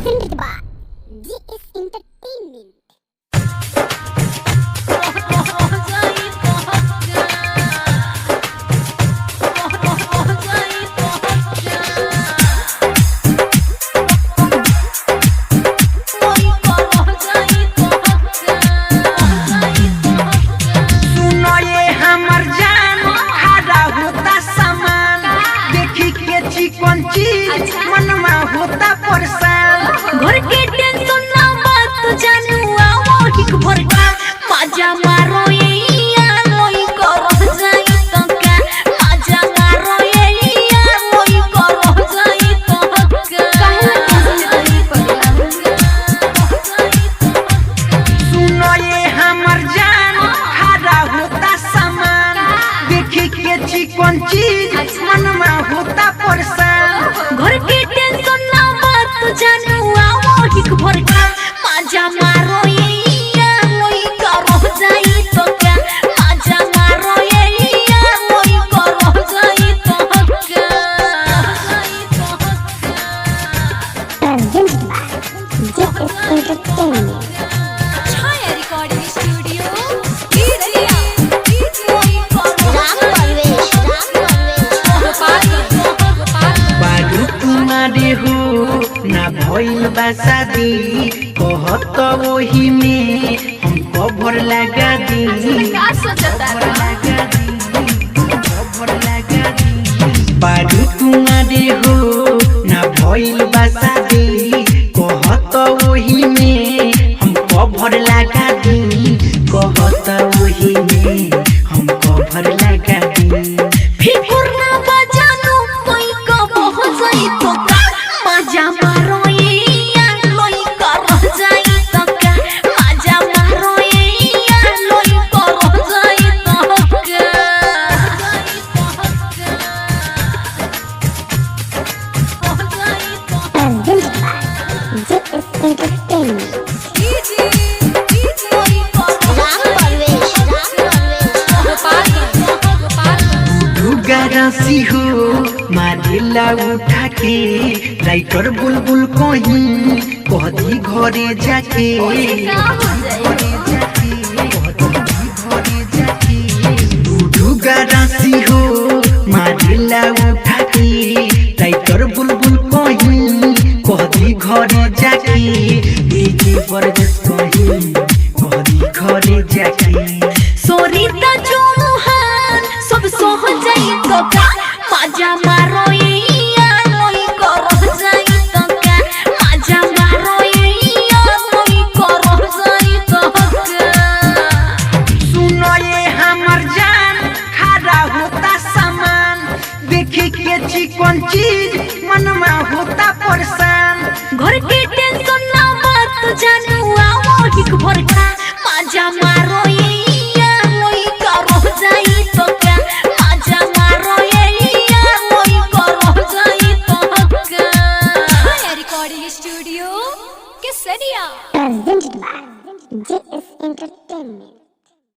presented by GS Entertainment. कौन चीज मनवा होता परेशान घर के टेंशन ना बात जानू आओ हिक भर का मजा मारो ये लोई करो जाई तो का मजा मारो ये लोई करो जाई तो का सुनो ये हमर जान हरा होता सामान देखी के चिकन चीज मनवा होता परेशान घर के टेंशन ना बात जानू आओ हिक भर का मजा मारो ये लोई करो जाई तो का मजा मारो ये लोई करो जाई तो का Presented by GS Entertainment. Chhaya recording studio बारू तुम्हारे हो ना भइल बा शादी कहत वही में हमको भर लगा दी बारू तुम्हारे हो ना भइल बा शादी कहत वही में हमको भर लगा दी कहत वही में हमको भर लगा दी फिर ना बजानो कोई कब हो जाई तो का मजा मारो ये लोई कर जाई तो का मजा मारो ये लोई कर जाई तो का Presented by GS Entertainment. राशि हो मारिला उठा के राइटर बुलबुल कहीं कहदी घरे जाके राशि हो मारिला उठा के राइटर बुलबुल कहीं कहदी घरे जाके डीजे परदेश कहीं कहदी घरे जाके सोरीता चौहान सब सह जाई तो का मजा मारो ये लोई करो जाई तो का मजा मारो ये लोई करो जाई तो का सुनो ये हमर जान खड़ा होता सामान देखी के चिकन चीज मनवा होता परेशान घर के टेंशन ना बात जानू आओ हिक भर का मजा